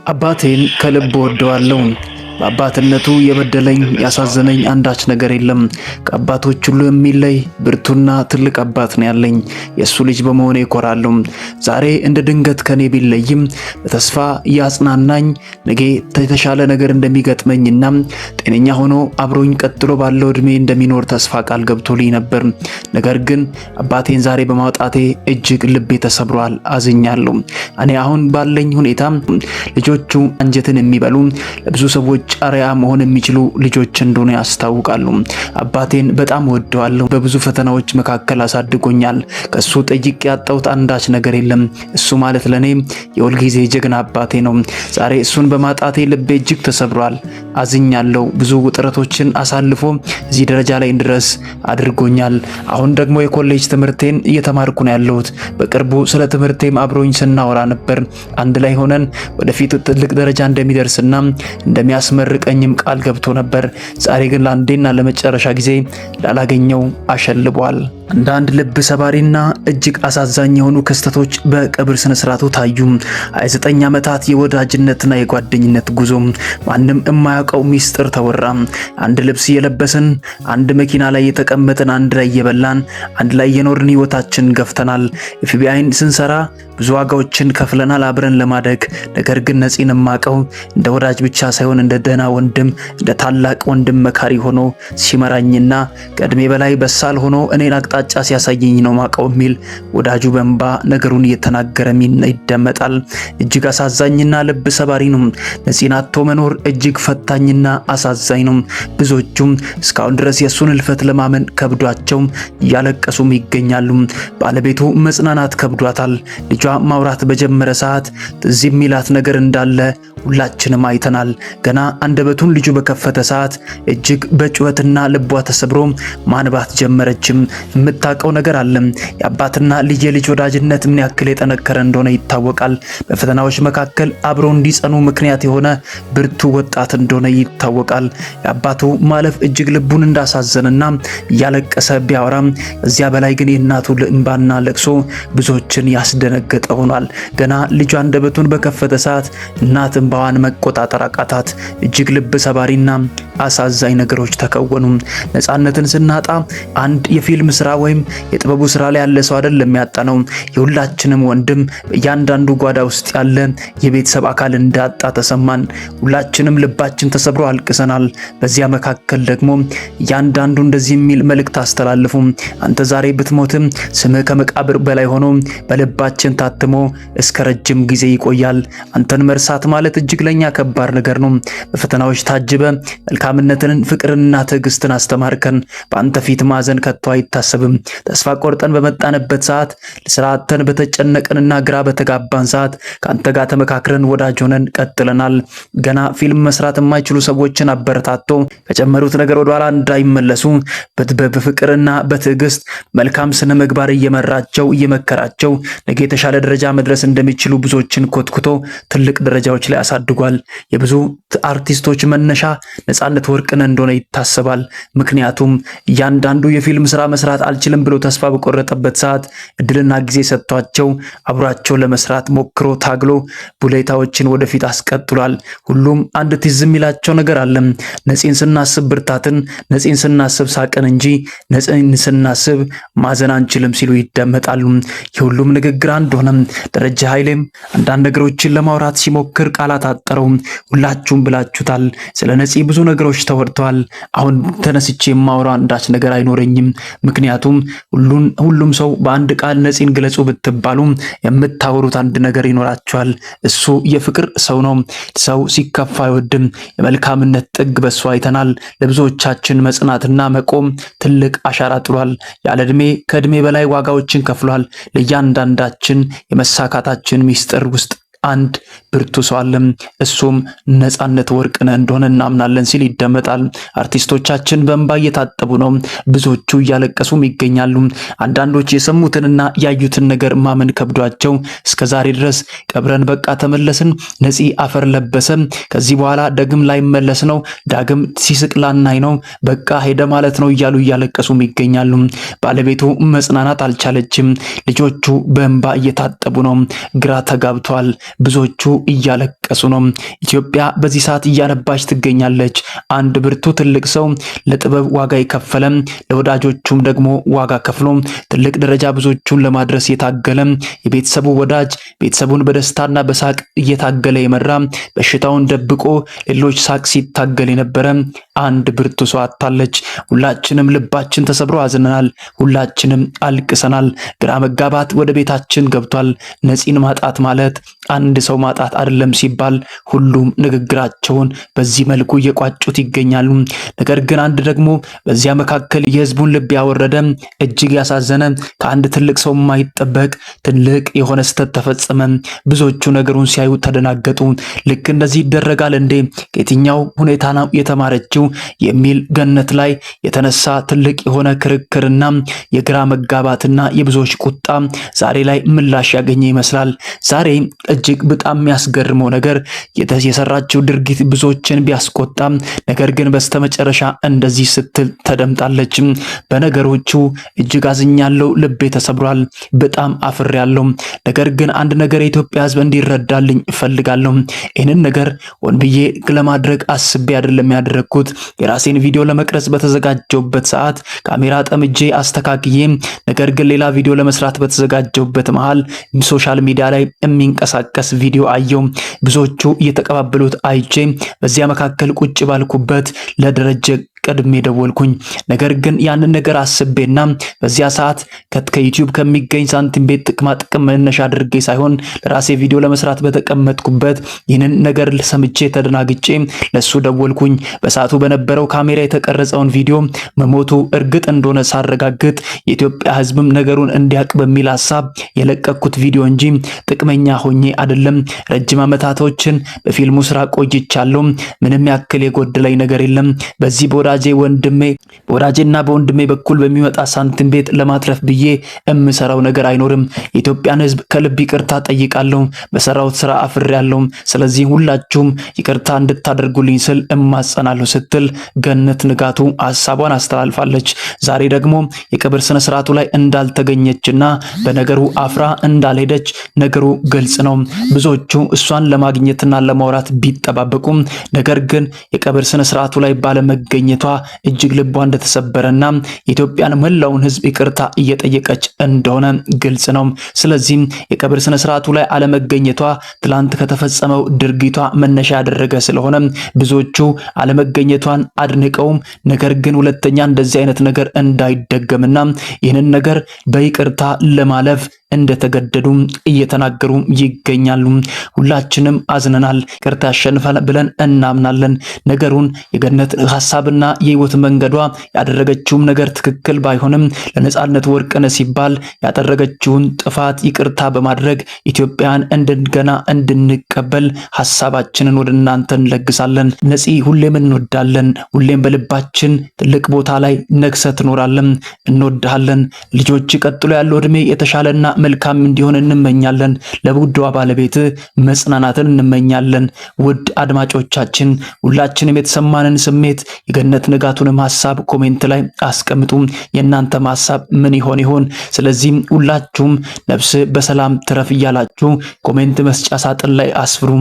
አባቴን ከልብ ወደዋለሁ። በአባትነቱ የበደለኝ ያሳዘነኝ አንዳች ነገር የለም። ከአባቶች ሁሉ የሚለይ ብርቱና ትልቅ አባት ነው ያለኝ። የእሱ ልጅ በመሆኔ እኮራለሁ። ዛሬ እንደ ድንገት ከኔ ቢለይም በተስፋ እያጽናናኝ ነገ የተሻለ ነገር እንደሚገጥመኝና ጤነኛ ሆኖ አብሮኝ ቀጥሎ ባለው እድሜ እንደሚኖር ተስፋ ቃል ገብቶልኝ ነበር። ነገር ግን አባቴን ዛሬ በማውጣቴ እጅግ ልቤ ተሰብሯል፣ አዝኛለሁ። እኔ አሁን ባለኝ ሁኔታ ልጆቹ አንጀትን የሚበሉ ለብዙ ሰዎች አርአያ መሆን የሚችሉ ልጆች እንደሆነ ያስታውቃሉ። አባቴን በጣም ወደዋለሁ። በብዙ ፈተናዎች መካከል አሳድጎኛል። ከሱ ጠይቄ ያጣሁት አንዳች ነገር የለም። እሱ ማለት ለኔ የሁል ጊዜ ጀግና አባቴ ነው። ዛሬ እሱን በማጣቴ ልቤ እጅግ ተሰብሯል፣ አዝኛለሁ። ብዙ ውጥረቶችን አሳልፎ እዚህ ደረጃ ላይ እንድረስ አድርጎኛል። አሁን ደግሞ የኮሌጅ ትምህርቴን እየተማርኩ ነው ያለሁት። በቅርቡ ስለ ትምህርቴም አብሮኝ ስናወራ ነበር። አንድ ላይ ሆነን ወደፊት ትልቅ ደረጃ እንደሚደርስና እንደሚያስመርቀኝም ቃል ገብቶ ነበር። ዛሬ ግን ለአንዴና ለመጨረሻ ጊዜ ላላገኘው አሸልቧል። አንዳንድ ልብ ሰባሪና እጅግ አሳዛኝ የሆኑ ክስተቶች በቀብር ስነ ስርዓቱ ታዩ። 29 ዓመታት የወዳጅነትና የጓደኝነት ጉዞ፣ ማንም የማያውቀው ሚስጥር ተወራ። አንድ ልብስ የለበስን፣ አንድ መኪና ላይ የተቀመጥን፣ አንድ ላይ እየበላን፣ አንድ ላይ የኖርን ህይወታችን ገፍተናል። ኤፍቢአይን ስንሰራ ብዙ ዋጋዎችን ከፍለናል አብረን ለማደግ። ነገር ግን ነፂን የማውቀው እንደ ወዳጅ ብቻ ሳይሆን እንደ ደህና ወንድም፣ እንደ ታላቅ ወንድም መካሪ ሆኖ ሲመራኝና ከእድሜ በላይ በሳል ሆኖ እኔን አቅጣጫ ሲያሳየኝ ነው ማውቀው የሚል ወዳጁ በእንባ ነገሩን እየተናገረ ይደመጣል። እጅግ አሳዛኝና ልብ ሰባሪ ነው። ነፂን አጥቶ መኖር እጅግ ፈታኝና አሳዛኝ ነው። ብዙዎቹም እስካሁን ድረስ የእሱን ህልፈት ለማመን ከብዷቸው እያለቀሱም ይገኛሉ። ባለቤቱ መጽናናት ከብዷታል። ልጇ ማውራት በጀመረ ሰዓት ትዝ የሚላት ነገር እንዳለ ሁላችንም አይተናል። ገና አንደበቱን ልጁ በከፈተ ሰዓት እጅግ በጩኸትና ልቧ ተሰብሮ ማንባት ጀመረችም። የምታውቀው ነገር አለ። የአባትና ልጅ የልጅ ወዳጅነት ምን ያክል የጠነከረ እንደሆነ ይታወቃል። በፈተናዎች መካከል አብረው እንዲጸኑ ምክንያት የሆነ ብርቱ ወጣት እንደሆነ ይታወቃል። የአባቱ ማለፍ እጅግ ልቡን እንዳሳዘነና እያለቀሰ ቢያወራም እዚያ በላይ ግን የእናቱ እንባና ለቅሶ ብዙዎችን ያስደነገጠ ሆኗል። ገና ልጇ አንደበቱን በከፈተ ሰዓት እናት እንባዋን መቆጣጠር አቃታት። እጅግ ልብ ሰባሪና አሳዛኝ ነገሮች ተከወኑ። ነፃነትን ስናጣ አንድ የፊልም ስራ ወይም የጥበቡ ስራ ላይ ያለ ሰው አይደለም ያጣነው። የሁላችንም ወንድም በእያንዳንዱ ጓዳ ውስጥ ያለ የቤተሰብ አካል እንዳጣ ተሰማን። ሁላችንም ልባችን ተሰብሮ አልቅሰናል። በዚያ መካከል ደግሞ እያንዳንዱ እንደዚህ የሚል መልእክት አስተላልፉ። አንተ ዛሬ ብትሞትም ስምህ ከመቃብር በላይ ሆኖ በልባችን ታትሞ እስከ ረጅም ጊዜ ይቆያል። አንተን መርሳት ማለት እጅግ ለኛ ከባድ ነገር ነው። በፈተናዎች ታጅበ መልካምነትን፣ ፍቅርንና ትዕግስትን አስተማርከን። በአንተ ፊት ማዘን ከቶ አይታሰብም። ተስፋ ቆርጠን በመጣንበት ሰዓት፣ ለስራተን በተጨነቅንና ግራ በተጋባን ሰዓት ካንተ ጋር ተመካክረን ወዳጅ ሆነን ቀጥለናል። ገና ፊልም መስራት የማይችሉ ሰዎችን አበረታቶ ከጨመሩት ነገር ወደ ኋላ እንዳይመለሱ በፍቅርና በትዕግስት መልካም ስነ ምግባር እየመራቸው እየመከራቸው ነገ የተሻለ ደረጃ መድረስ እንደሚችሉ ብዙዎችን ኮትኩቶ ትልቅ ደረጃዎች ላይ አሳድጓል። የብዙ አርቲስቶች መነሻ ነፃነት ወርቅነህ እንደሆነ ይታሰባል። ምክንያቱም እያንዳንዱ የፊልም ስራ መስራት አልችልም ብሎ ተስፋ በቆረጠበት ሰዓት እድልና ጊዜ ሰጥቷቸው አብሯቸው ለመስራት ሞክሮ ታግሎ ቡሌታዎችን ወደፊት አስቀጥሏል። ሁሉም አንድ ትዝ የሚላቸው ነገር አለ። ነፂን ስናስብ ብርታትን፣ ነፂን ስናስብ ሳቅን እንጂ ነፂን ስናስብ ማዘን አንችልም ሲሉ ይደመጣሉ። የሁሉም ንግግር አንድ ሆነ። ደረጃ ኃይሌም አንዳንድ ነገሮችን ለማውራት ሲሞክር ቃላት አጠረው። ሁላችሁም ብላችሁታል። ስለ ነፂ ብዙ ነገሮች ተወርተዋል። አሁን ተነስቼ የማወራው አንዳች ነገር አይኖረኝም። ምክንያቱም ሁሉም ሰው በአንድ ቃል ነፂን ግለጹ ብትባሉ የምታወሩት አንድ ነገር ይኖራቸዋል። እሱ የፍቅር ሰው ነው። ሰው ሲከፋ አይወድም። የመልካምነት ጥግ በሱ አይተናል። ለብዙዎቻችን መጽናትና መቆም ትልቅ አሻራ ጥሏል። ያለ እድሜ ከእድሜ በላይ ዋጋዎችን ከፍሏል። ለእያንዳንዳችን የመሳካታችን ሚስጥር ውስጥ አንድ ብርቱ ሰው አለ። እሱም ነፃነት ወርቅነህ እንደሆነ እናምናለን ሲል ይደመጣል። አርቲስቶቻችን በእንባ እየታጠቡ ነው። ብዙዎቹ እያለቀሱም ይገኛሉ። አንዳንዶች የሰሙትንና ያዩትን ነገር ማመን ከብዷቸው እስከዛሬ ድረስ ቀብረን በቃ ተመለስን፣ ነፂ አፈር ለበሰ፣ ከዚህ በኋላ ደግም ላይመለስ ነው፣ ዳግም ሲስቅ ላናይ ነው፣ በቃ ሄደ ማለት ነው እያሉ እያለቀሱም ይገኛሉ። ባለቤቱ መጽናናት አልቻለችም። ልጆቹ በእንባ እየታጠቡ ነው። ግራ ተጋብቷል። ብዙዎቹ እያለቀሱ እያለቀሱ ነው። ኢትዮጵያ በዚህ ሰዓት እያነባች ትገኛለች። አንድ ብርቱ ትልቅ ሰው ለጥበብ ዋጋ የከፈለ ለወዳጆቹም ደግሞ ዋጋ ከፍሎ ትልቅ ደረጃ ብዙዎቹን ለማድረስ የታገለ የቤተሰቡ ወዳጅ ቤተሰቡን በደስታና በሳቅ እየታገለ የመራ በሽታውን ደብቆ ሌሎች ሳቅ ሲታገል የነበረ አንድ ብርቱ ሰው አጣለች። ሁላችንም ልባችን ተሰብሮ አዝነናል። ሁላችንም አልቅሰናል። ግራ መጋባት ወደ ቤታችን ገብቷል። ነፂን ማጣት ማለት አንድ ሰው ማጣት አይደለም ሲባል ሁሉም ንግግራቸውን በዚህ መልኩ እየቋጩት ይገኛሉ። ነገር ግን አንድ ደግሞ በዚያ መካከል የህዝቡን ልብ ያወረደ እጅግ ያሳዘነ ከአንድ ትልቅ ሰው የማይጠበቅ ትልቅ የሆነ ስህተት ተፈጸመ። ብዙዎቹ ነገሩን ሲያዩ ተደናገጡ። ልክ እንደዚህ ይደረጋል እንዴ? ከየትኛው ሁኔታ ነው የተማረችው የሚል ገነት ላይ የተነሳ ትልቅ የሆነ ክርክርና የግራ መጋባትና የብዙዎች ቁጣ ዛሬ ላይ ምላሽ ያገኘ ይመስላል። ዛሬ እጅግ በጣም የሚያስገርመው ነገር የሰራችው ድርጊት ብዙዎችን ቢያስቆጣም ነገር ግን በስተመጨረሻ እንደዚህ ስትል ተደምጣለች። በነገሮቹ እጅግ አዝኛለሁ፣ ልቤ ተሰብሯል፣ በጣም አፍሬያለሁ። ነገር ግን አንድ ነገር የኢትዮጵያ ህዝብ እንዲረዳልኝ እፈልጋለሁ። ይህንን ነገር ሆን ብዬ ለማድረግ አስቤ አይደለም ያደረግኩት። የራሴን ቪዲዮ ለመቅረጽ በተዘጋጀውበት ሰዓት ካሜራ ጠምጄ አስተካክዬ ነገር ግን ሌላ ቪዲዮ ለመስራት በተዘጋጀውበት መሃል ሶሻል ሚዲያ ላይ የሚንቀሳቀስ ቪዲዮ አየው። ብዙዎቹ እየተቀባበሉት አይቼ በዚያ መካከል ቁጭ ባልኩበት ለደረጀ ቀድሜ ደወልኩኝ። ነገር ግን ያንን ነገር አስቤና በዚያ ሰዓት ከዩቲዩብ ከሚገኝ ሳንቲም ቤት ጥቅማ ጥቅም መነሻ አድርጌ ሳይሆን ለራሴ ቪዲዮ ለመስራት በተቀመጥኩበት ይህንን ነገር ሰምቼ ተደናግጬ ለሱ ደወልኩኝ። በሰዓቱ በነበረው ካሜራ የተቀረጸውን ቪዲዮ መሞቱ እርግጥ እንደሆነ ሳረጋግጥ የኢትዮጵያ ህዝብም ነገሩን እንዲያቅ በሚል ሐሳብ የለቀኩት ቪዲዮ እንጂ ጥቅመኛ ሆኜ አይደለም። ረጅም ዓመታቶችን በፊልሙ ስራ ቆይቻለሁ። ምንም ያክል የጎደለኝ ነገር የለም። በዚህ በወዳጄና በወንድሜ በኩል በሚመጣ ሳንቲም ቤት ለማትረፍ ብዬ የምሰራው ነገር አይኖርም። የኢትዮጵያን ህዝብ ከልብ ይቅርታ ጠይቃለሁ። በሰራውት ስራ አፍሬያለሁ። ስለዚህ ሁላችሁም ይቅርታ እንድታደርጉልኝ ስል እማጸናለሁ ስትል ገነት ንጋቱ ሐሳቧን አስተላልፋለች። ዛሬ ደግሞ የቀብር ስነ ስርዓቱ ላይ እንዳልተገኘችና በነገሩ አፍራ እንዳልሄደች ነገሩ ግልጽ ነው። ብዙዎቹ እሷን ለማግኘትና ለማውራት ቢጠባበቁም ነገር ግን የቀብር ስነ ስርዓቱ ላይ ባለመገኘቷ እጅግ ልቧ እንደተሰበረና የኢትዮጵያን መላውን ህዝብ ይቅርታ እየጠየቀች እንደሆነ ግልጽ ነው። ስለዚህ የቀብር ስነ ስርዓቱ ላይ አለመገኘቷ ትላንት ከተፈጸመው ድርጊቷ መነሻ ያደረገ ስለሆነ ብዙዎቹ አለመገኘቷን አድንቀውም ነገር ግን ሁለተኛ እንደዚህ አይነት ነገር እንዳይደገምና ይህንን ነገር በይቅርታ ለማለፍ እንደተገደዱ እየተናገሩ ይገኛሉ። ሁላችንም አዝነናል። ይቅርታ ያሸንፋል ብለን እናምናለን። ነገሩን የገነት ሐሳብና የህይወት መንገዷ ያደረገችውም ነገር ትክክል ባይሆንም ለነጻነት ወርቅነህ ሲባል ያደረገችውን ጥፋት ይቅርታ በማድረግ ኢትዮጵያን እንደገና እንድንቀበል ሐሳባችንን ወደ እናንተ እንለግሳለን። ነፂ ሁሌም እንወዳለን። ሁሌም በልባችን ትልቅ ቦታ ላይ ነግሰህ ትኖራለን። እንወድሃለን። ልጆች ቀጥሎ ያለው እድሜ የተሻለና መልካም እንዲሆን እንመኛለን። ለውዷ ባለቤት መጽናናትን እንመኛለን። ውድ አድማጮቻችን ሁላችንም የተሰማንን ስሜት የገነት ንጋቱንም ሐሳብ ኮሜንት ላይ አስቀምጡ። የእናንተም ሐሳብ ምን ይሆን? ስለዚህም ሁላችሁም ነፍስ በሰላም ትረፍ እያላችሁ ኮሜንት መስጫ ሳጥን ላይ አስፍሩ።